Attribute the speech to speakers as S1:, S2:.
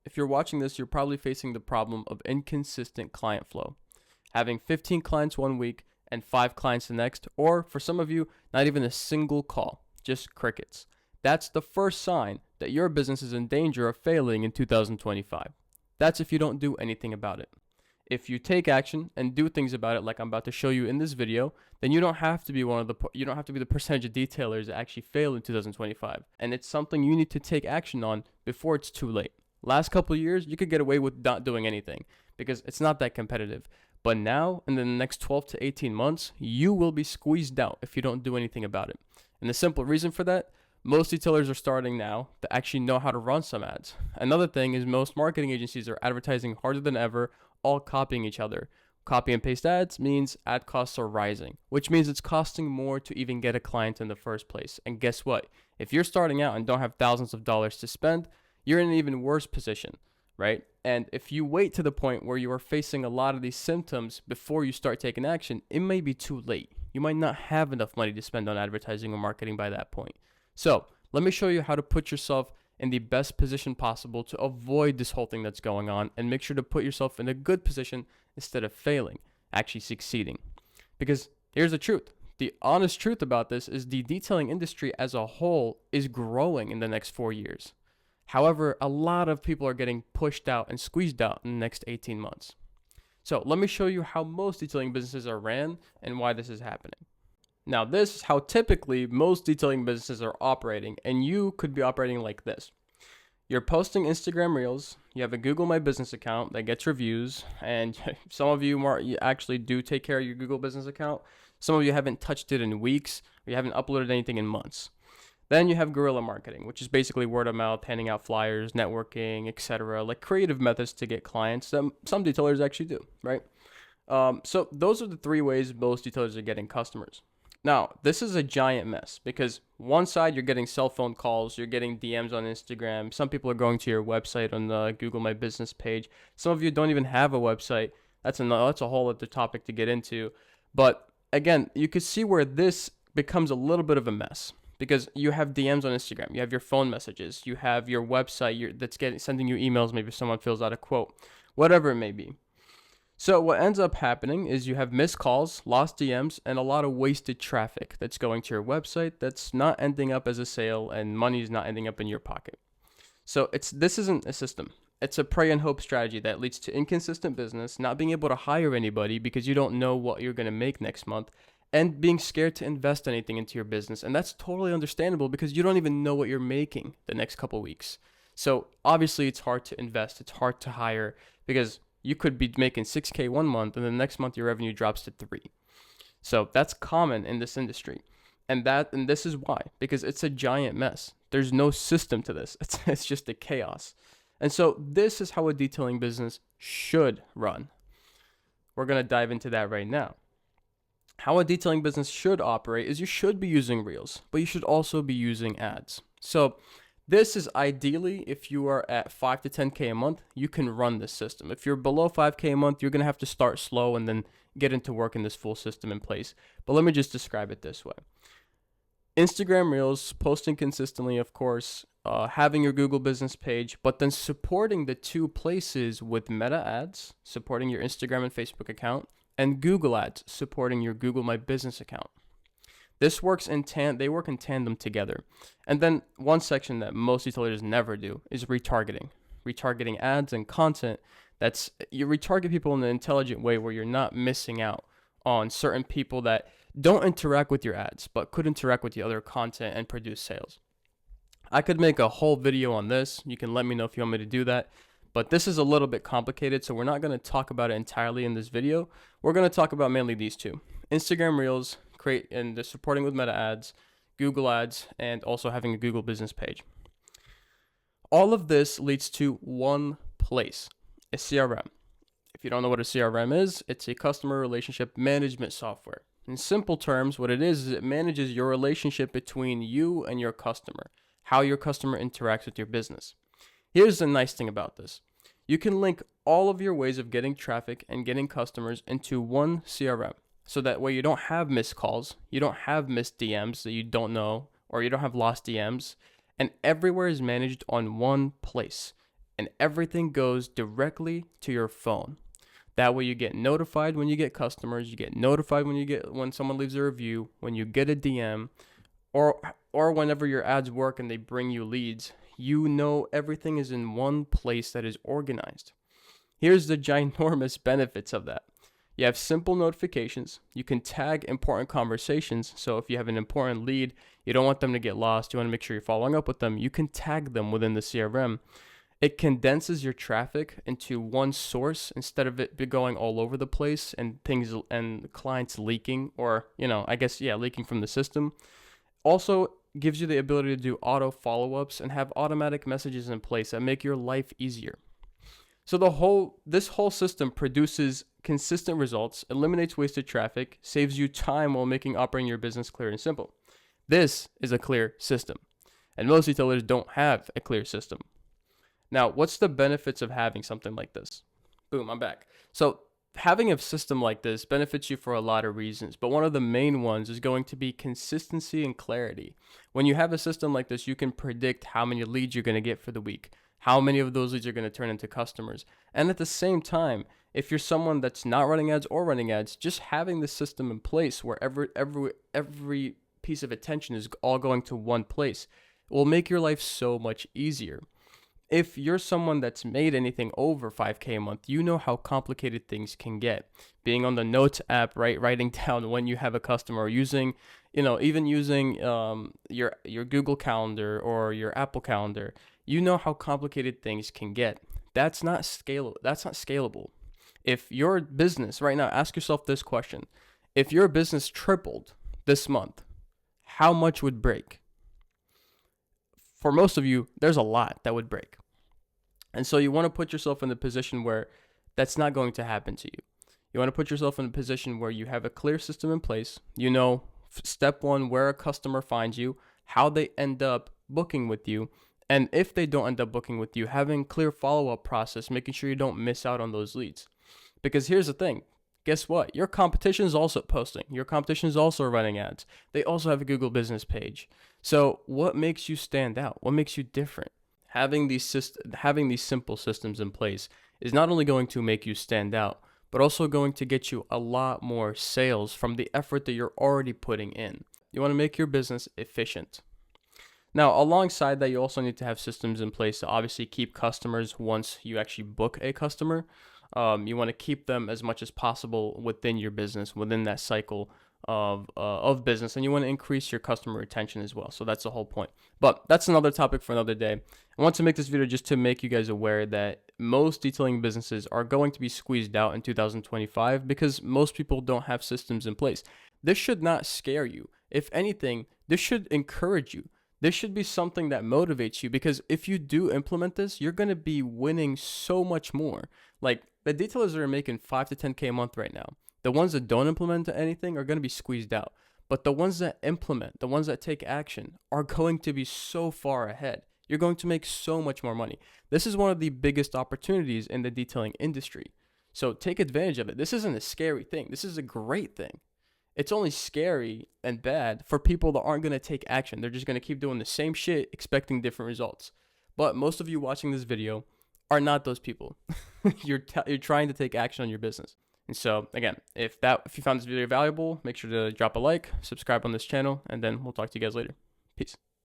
S1: if you're watching this, you're probably facing the problem of inconsistent client flow. Having 15 clients one week and 5 clients the next, or for some of you, not even a single call, just crickets. That's the first sign that your business is in danger of failing in 2025. That's if you don't do anything about it. If you take action and do things about it, like I'm about to show you in this video, then you don't have to be the percentage of detailers that actually fail in 2025. And it's something you need to take action on before it's too late. Last couple of years, you could get away with not doing anything because it's not that competitive. But now, in the next 12 to 18 months, you will be squeezed out if you don't do anything about it. And the simple reason for that, most detailers are starting now to actually know how to run some ads. Another thing is most marketing agencies are advertising harder than ever, all copying each other. Copy and paste ads means ad costs are rising, which means it's costing more to even get a client in the first place. And guess what? If you're starting out and don't have thousands of dollars to spend, you're in an even worse position, right? And if you wait to the point where you are facing a lot of these symptoms before you start taking action, it may be too late. You might not have enough money to spend on advertising or marketing by that point. So let me show you how to put yourself in the best position possible to avoid this whole thing that's going on and make sure to put yourself in a good position instead of failing, actually succeeding. Because here's the truth. The honest truth about this is the detailing industry as a whole is growing in the next 4 years. However, a lot of people are getting pushed out and squeezed out in the next 18 months. So let me show you how most detailing businesses are ran and why this is happening. Now, this is how typically most detailing businesses are operating, and you could be operating like this. You're posting Instagram Reels, you have a Google My Business account that gets reviews, and some of you actually do take care of your Google Business account. Some of you haven't touched it in weeks, or you haven't uploaded anything in months. Then you have guerrilla marketing, which is basically word of mouth, handing out flyers, networking, etc., like creative methods to get clients that some detailers actually do, right? So those are the 3 ways most detailers are getting customers. Now, this is a giant mess because one side you're getting cell phone calls, you're getting DMs on Instagram. Some people are going to your website on the Google My Business page. Some of you don't even have a website. That's a whole other topic to get into. But again, you can see where this becomes a little bit of a mess because you have DMs on Instagram, you have your phone messages, you have your website that's sending you emails. Maybe someone fills out a quote, whatever it may be. So what ends up happening is you have missed calls, lost DMs, and a lot of wasted traffic that's going to your website that's not ending up as a sale and money is not ending up in your pocket. So this isn't a system. It's a pray and hope strategy that leads to inconsistent business, not being able to hire anybody because you don't know what you're going to make next month, and being scared to invest anything into your business. And that's totally understandable because you don't even know what you're making the next couple weeks. So obviously it's hard to invest. It's hard to hire because you could be making $6K one month and the next month your revenue drops to 3. So that's common in this industry. And this is why, because it's a giant mess. There's no system to this. It's just a chaos. And so this is how a detailing business should run. We're going to dive into that right now. How a detailing business should operate is you should be using Reels, but you should also be using ads. So this is ideally if you are at 5 to 10K a month, you can run this system. If you're below 5K a month, you're going to have to start slow and then get into working this full system in place. But let me just describe it this way. Instagram Reels, posting consistently, of course, having your Google business page, but then supporting the 2 places with Meta ads, supporting your Instagram and Facebook account, and Google ads, supporting your Google My Business account. This works they work in tandem together. And then one section that most retailers never do is retargeting. Retargeting ads and content. You retarget people in an intelligent way where you're not missing out on certain people that don't interact with your ads, but could interact with the other content and produce sales. I could make a whole video on this. You can let me know if you want me to do that. But this is a little bit complicated, so we're not going to talk about it entirely in this video. We're going to talk about mainly these 2. Instagram Reels, and the supporting with Meta ads, Google ads, and also having a Google business page. All of this leads to one place, a CRM. If you don't know what a CRM is, it's a customer relationship management software. In simple terms, what it is it manages your relationship between you and your customer, how your customer interacts with your business. Here's the nice thing about this. You can link all of your ways of getting traffic and getting customers into one CRM. So that way you don't have missed calls, you don't have missed DMs that you don't know, or you don't have lost DMs, and everywhere is managed on one place. and everything goes directly to your phone. That way you get notified when you get customers, you get notified when someone leaves a review, when you get a DM, or whenever your ads work and they bring you leads, you know everything is in one place that is organized. Here's the ginormous benefits of that. You have simple notifications. You can tag important conversations. So if you have an important lead, you don't want them to get lost. You want to make sure you're following up with them. You can tag them within the CRM. It condenses your traffic into one source instead of it be going all over the place and clients leaking, or, leaking from the system. Also gives you the ability to do auto follow-ups and have automatic messages in place that make your life easier. So this whole system produces consistent results, eliminates wasted traffic, saves you time while making operating your business clear and simple. This is a clear system, and most retailers don't have a clear system. Now, what's the benefits of having something like this? Boom, I'm back. So having a system like this benefits you for a lot of reasons, but one of the main ones is going to be consistency and clarity. When you have a system like this, you can predict how many leads you're going to get for the week, how many of those leads are going to turn into customers. And at the same time, if you're someone that's not running ads or running ads, just having the system in place where every piece of attention is all going to one place will make your life so much easier. If you're someone that's made anything over 5K a month, you know how complicated things can get. Being on the Notes app, right, writing down when you have a customer, or using your Google Calendar or your Apple Calendar, you know how complicated things can get. That's not scalable. If your business right now, ask yourself this question: if your business tripled this month, how much would break? For most of you, there's a lot that would break. And so you want to put yourself in the position where that's not going to happen to you. You want to put yourself in a position where you have a clear system in place. You know, step one, where a customer finds you, how they end up booking with you. And if they don't end up booking with you, having a clear follow-up process, making sure you don't miss out on those leads. Because here's the thing. Guess what? Your competition is also posting. Your competition is also running ads. They also have a Google business page. So what makes you stand out? What makes you different? Having these simple systems in place is not only going to make you stand out, but also going to get you a lot more sales from the effort that you're already putting in. You want to make your business efficient. Now, alongside that, you also need to have systems in place to obviously keep customers once you actually book a customer. You want to keep them as much as possible within your business, within that cycle of business, and you want to increase your customer retention as well. So that's the whole point. But that's another topic for another day. I want to make this video just to make you guys aware that most detailing businesses are going to be squeezed out in 2025 because most people don't have systems in place. This should not scare you. If anything, this should encourage you. This should be something that motivates you, because if you do implement this, you're going to be winning so much more. Like, the detailers that are making 5 to 10K a month right now, the ones that don't implement anything are going to be squeezed out. But the ones that implement, the ones that take action, are going to be so far ahead. You're going to make so much more money. This is one of the biggest opportunities in the detailing industry. So take advantage of it. This isn't a scary thing. This is a great thing. It's only scary and bad for people that aren't going to take action. They're just going to keep doing the same shit, expecting different results. But most of you watching this video are not those people. You're trying to take action on your business. And so, again, if you found this video valuable, make sure to drop a like, subscribe on this channel, and then we'll talk to you guys later. Peace.